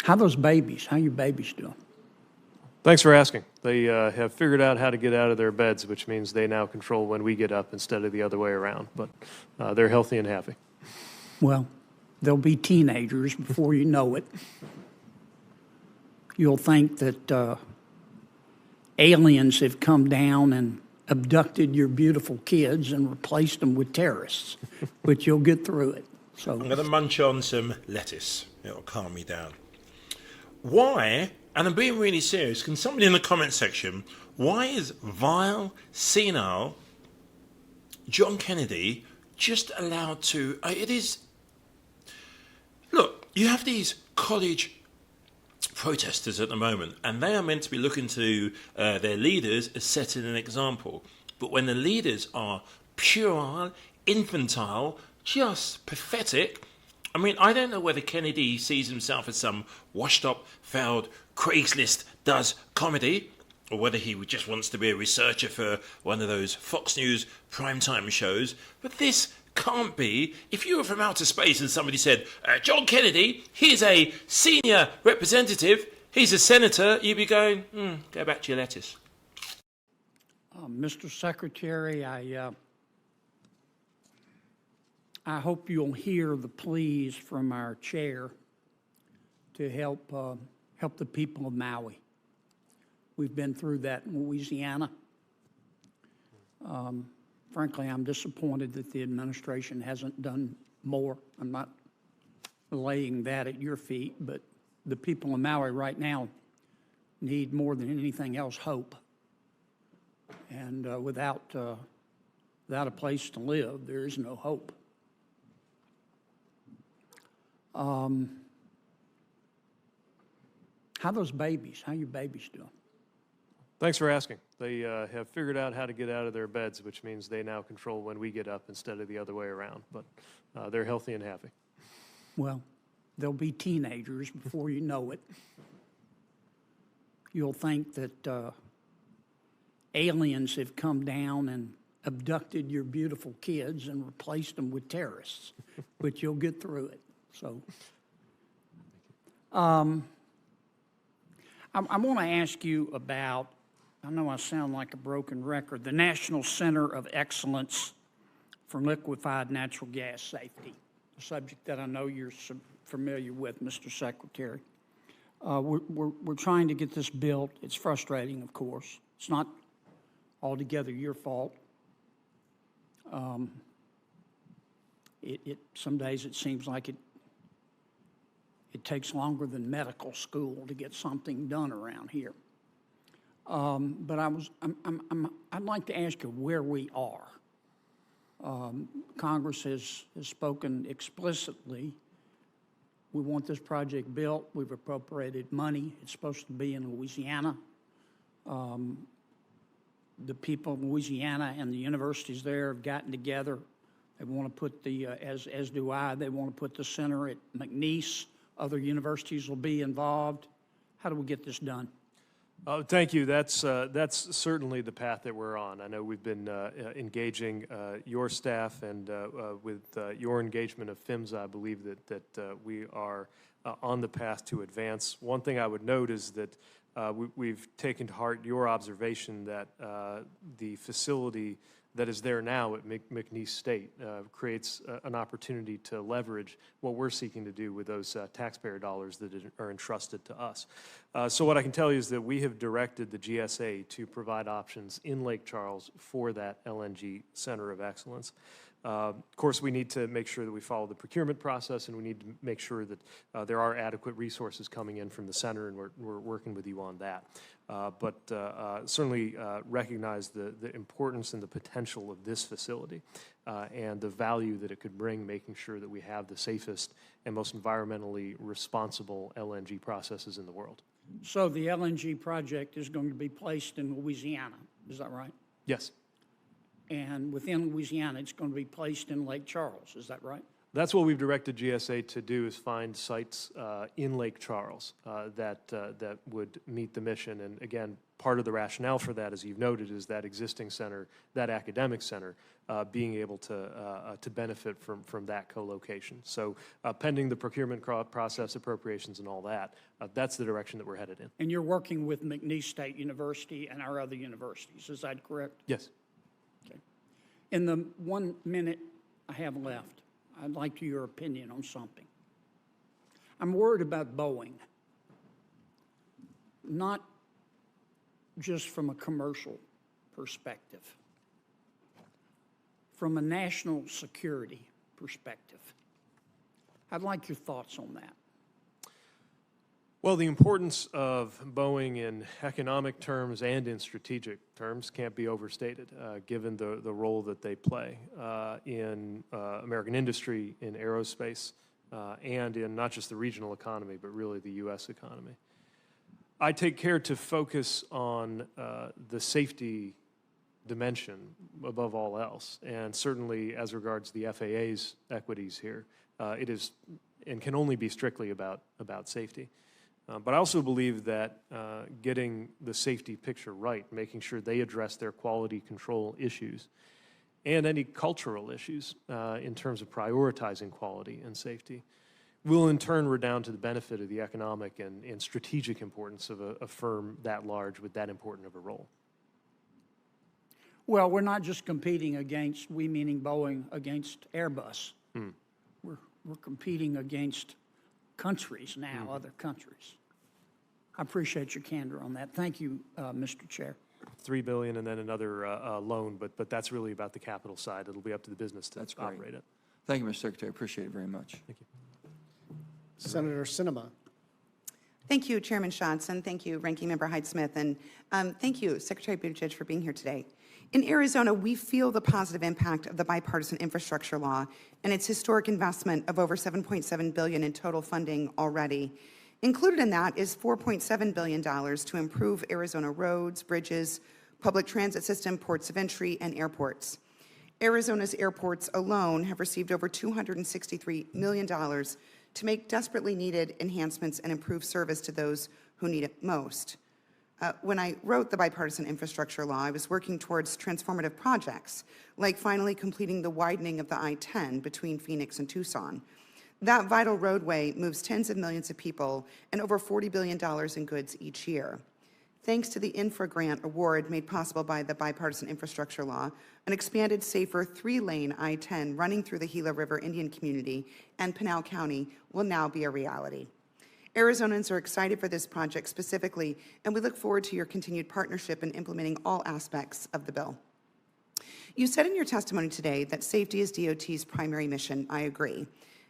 How those babies? How your babies doing? Thanks for asking. They have figured out how to get out of their beds, which means they now control when we get up instead of the other way around. But they're healthy and happy. Well, they'll be teenagers before you know it. You'll think that aliens have come down and abducted your beautiful kids and replaced them with terrorists, but you'll get through it. So I'm going to munch on some lettuce. It'll calm me down. Why, and I'm being really serious, can somebody in the comment section, why is vile, senile John Kennedy just allowed to... Look, you have these college protesters at the moment, and they are meant to be looking to their leaders as setting an example. But when the leaders are puerile, infantile, just pathetic... I mean, I don't know whether Kennedy sees himself as some washed-up, failed Craigslist does comedy, or whether he just wants to be a researcher for one of those Fox News primetime shows. But this can't be. If you were from outer space and somebody said, John Kennedy, he's a senior representative, he's a senator, you'd be going, go back to your lettuce. Mr. Secretary, I hope you'll hear the pleas from our chair to help the people of Maui. We've been through that in Louisiana. Frankly, I'm disappointed that the administration hasn't done more. I'm not laying that at your feet, but the people of Maui right now need more than anything else hope. And without a place to live, there is no hope. How those babies? How your babies doing? Thanks for asking. They have figured out how to get out of their beds, which means they now control when we get up instead of the other way around. But they're healthy and happy. Well, they'll be teenagers before you know it. You'll think that aliens have come down and abducted your beautiful kids and replaced them with terrorists, but you'll get through it. So I want to ask you about, I know I sound like a broken record, the National Center of Excellence for Liquefied Natural Gas Safety, a subject that I know you're familiar with, Mr. Secretary. We're trying to get this built. It's frustrating, of course. It's not altogether your fault. Some days it seems like it takes longer than medical school to get something done around here. But I'd like to ask you where we are. Congress has spoken explicitly. We want this project built. We've appropriated money. It's supposed to be in Louisiana. The people in Louisiana and the universities there have gotten together. They want to put as do I, they want to put the center at McNeese. Other universities will be involved. How do we get this done? Thank you. That's certainly the path that we're on. I know we've been engaging your staff, and with your engagement of PHMSA, I believe that we are on the path to advance. One thing I would note is that we've taken to heart your observation that the facility that is there now at McNeese State creates an opportunity to leverage what we're seeking to do with those taxpayer dollars that are entrusted to us. So what I can tell you is that we have directed the GSA to provide options in Lake Charles for that LNG Center of Excellence. Of course, we need to make sure that we follow the procurement process, and we need to make sure that there are adequate resources coming in from the center, and we're working with you on that. But certainly recognize the importance and the potential of this facility and the value that it could bring, making sure that we have the safest and most environmentally responsible LNG processes in the world. So the LNG project is going to be placed in Louisiana, is that right? Yes. And within Louisiana, it's going to be placed in Lake Charles, is that right? That's what we've directed GSA to do, is find sites in Lake Charles that would meet the mission. And again, part of the rationale for that, as you've noted, is that existing center, that academic center, being able to benefit from that co-location. So pending the procurement process, appropriations, and all that, that's the direction that we're headed in. And you're working with McNeese State University and our other universities, is that correct? Yes. Okay. In the 1 minute I have left, I'd like your opinion on something. I'm worried about Boeing, not just from a commercial perspective, from a national security perspective. I'd like your thoughts on that. Well, the importance of Boeing in economic terms and in strategic terms can't be overstated, given the role that they play in American industry, in aerospace, and in not just the regional economy, but really the U.S. economy. I take care to focus on the safety dimension above all else, and certainly as regards the FAA's equities here, it is and can only be strictly about safety. But I also believe that getting the safety picture right, making sure they address their quality control issues and any cultural issues in terms of prioritizing quality and safety, will in turn redound to the benefit of the economic and strategic importance of a firm that large with that important of a role. Well, we're not just competing against, we meaning Boeing, against Airbus. We're competing against countries now, other countries. I appreciate your candor on that. Thank you, Mr. Chair. $3 billion and then another loan, but that's really about the capital side. It'll be up to the business to operate it. Thank you, Mr. Secretary. Appreciate it very much. Thank you. Senator Sinema. Thank you, Chairman Johnson. Thank you, Ranking Member Hyde-Smith. And thank you, Secretary Buttigieg, for being here today. In Arizona, we feel the positive impact of the bipartisan infrastructure law and its historic investment of over $7.7 billion in total funding already. Included in that is $4.7 billion to improve Arizona roads, bridges, public transit system, ports of entry, and airports. Arizona's airports alone have received over $263 million to make desperately needed enhancements and improve service to those who need it most. When I wrote the bipartisan infrastructure law, I was working towards transformative projects, like finally completing the widening of the I-10 between Phoenix and Tucson. That vital roadway moves tens of millions of people and over $40 billion in goods each year. Thanks to the Infra Grant award made possible by the bipartisan infrastructure law, an expanded, safer 3-lane I-10 running through the Gila River Indian community and Pinal County will now be a reality. Arizonans are excited for this project specifically, and we look forward to your continued partnership in implementing all aspects of the bill. You said in your testimony today that safety is DOT's primary mission. I agree.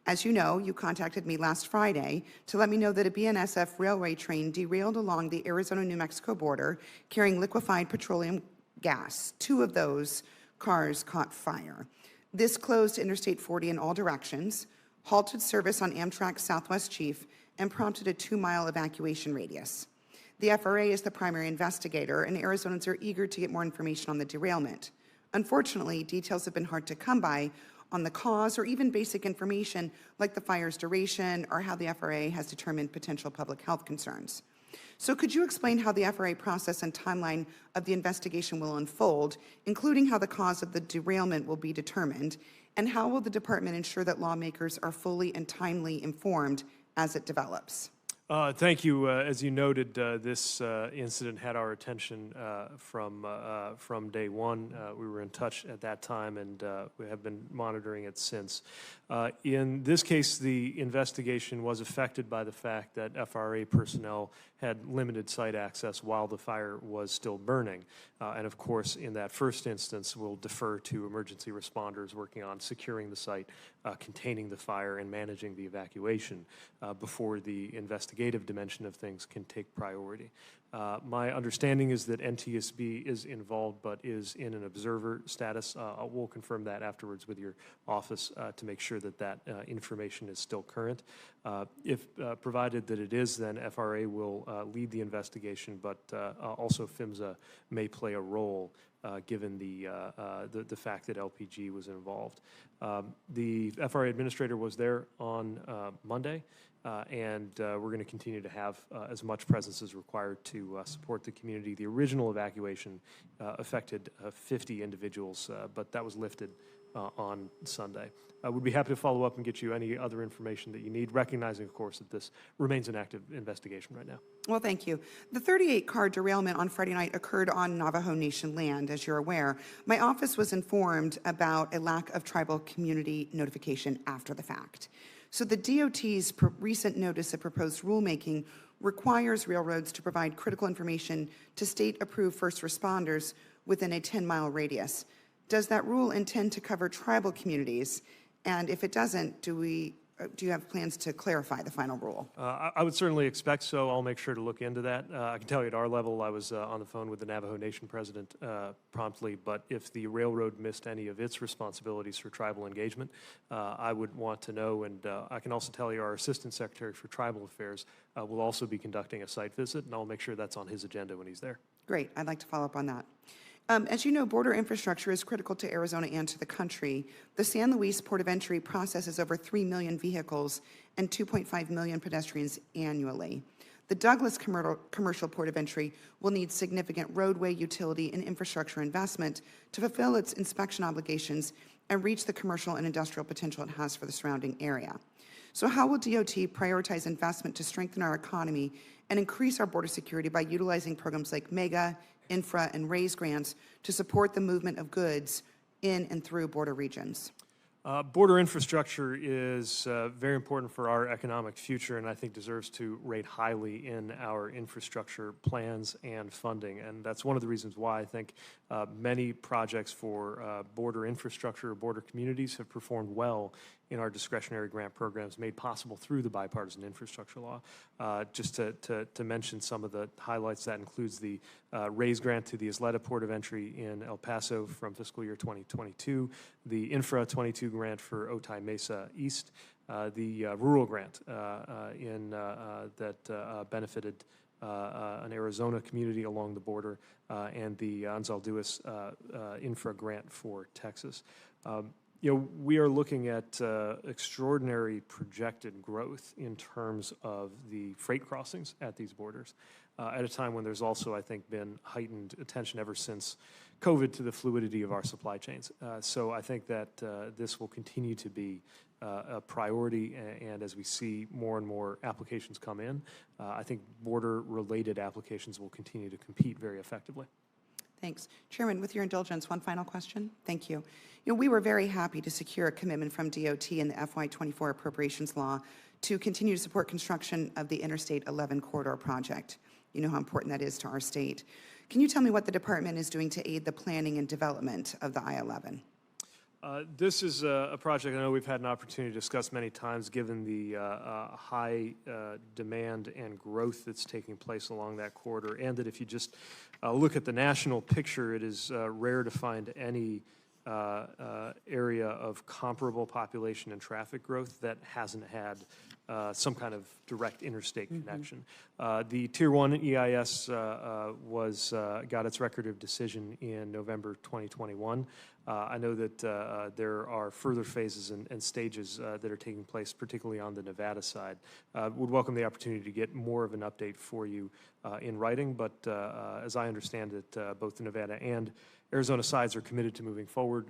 As you know, you contacted me last Friday to let me know that a BNSF railway train derailed along the Arizona-New Mexico border carrying liquefied petroleum gas. 2 of those cars caught fire. This closed Interstate 40 in all directions, halted service on Amtrak's Southwest Chief, and prompted a 2-mile evacuation radius. The FRA is the primary investigator, and Arizonans are eager to get more information on the derailment. Unfortunately, details have been hard to come by on the cause or even basic information like the fire's duration or how the FRA has determined potential public health concerns. So could you explain how the FRA process and timeline of the investigation will unfold, including how the cause of the derailment will be determined, and how will the department ensure that lawmakers are fully and timely informed as it develops? Thank you. As you noted, this incident had our attention from day one. We were in touch at that time, and we have been monitoring it since. In this case, the investigation was affected by the fact that FRA personnel had limited site access while the fire was still burning. And of course, in that first instance, we'll defer to emergency responders working on securing the site, containing the fire, and managing the evacuation before the investigative dimension of things can take priority. My understanding is that NTSB is involved but is in an observer status. We'll confirm that afterwards with your office to make sure that that information is still current. If provided that it is, then FRA will lead the investigation, but also PHMSA may play a role given the fact that LPG was involved. The FRA administrator was there on Monday, and we're going to continue to have as much presence as required to support the community. The original evacuation affected 50 individuals, but that was lifted on Sunday. We'd be happy to follow up and get you any other information that you need, recognizing, of course, that this remains an active investigation right now. Well, thank you. The 38-car derailment on Friday night occurred on Navajo Nation land, as you're aware. My office was informed about a lack of tribal community notification after the fact. So the DOT's recent notice of proposed rulemaking requires railroads to provide critical information to state-approved first responders within a 10-mile radius. Does that rule intend to cover tribal communities? And if it doesn't, do you have plans to clarify the final rule? I would certainly expect so. I'll make sure to look into that. I can tell you at our level, I was on the phone with the Navajo Nation president promptly, but if the railroad missed any of its responsibilities for tribal engagement, I would want to know, and I can also tell you our Assistant Secretary for Tribal Affairs will also be conducting a site visit, and I'll make sure that's on his agenda when he's there. Great. I'd like to follow up on that. As you know, border infrastructure is critical to Arizona and to the country. The San Luis Port of Entry processes over 3 million vehicles and 2.5 million pedestrians annually. The Douglas Commercial Port of Entry will need significant roadway, utility, and infrastructure investment to fulfill its inspection obligations and reach the commercial and industrial potential it has for the surrounding area. So how will DOT prioritize investment to strengthen our economy and increase our border security by utilizing programs like MEGA, infra, and RAISE grants to support the movement of goods in and through border regions? Border infrastructure is very important for our economic future, and I think deserves to rate highly in our infrastructure plans and funding. And that's one of the reasons why I think many projects for border infrastructure or border communities have performed well in our discretionary grant programs made possible through the bipartisan infrastructure law. Just to mention some of the highlights, that includes the RAISE grant to the Isleta Port of Entry in El Paso from fiscal year 2022, the Infra 22 grant for Otay Mesa East, the rural grant that benefited an Arizona community along the border, and the Anzalduas infra grant for Texas. We are looking at extraordinary projected growth in terms of the freight crossings at these borders at a time when there's also, I think, been heightened attention ever since COVID to the fluidity of our supply chains. So I think that this will continue to be a priority, and as we see more and more applications come in, I think border-related applications will continue to compete very effectively. Thanks. Chairman, with your indulgence, one final question. Thank you. We were very happy to secure a commitment from DOT in the FY24 Appropriations Law to continue to support construction of the Interstate 11 corridor project. You know how important that is to our state. Can you tell me what the department is doing to aid the planning and development of the I-11? This is a project I know we've had an opportunity to discuss many times, given the high demand and growth that's taking place along that corridor, and that if you just look at the national picture, it is rare to find any area of comparable population and traffic growth that hasn't had some kind of direct interstate connection. The Tier 1 EIS got its record of decision in November 2021. I know that there are further phases and stages that are taking place, particularly on the Nevada side. Would welcome the opportunity to get more of an update for you in writing, but as I understand it, both the Nevada and Arizona sides are committed to moving forward.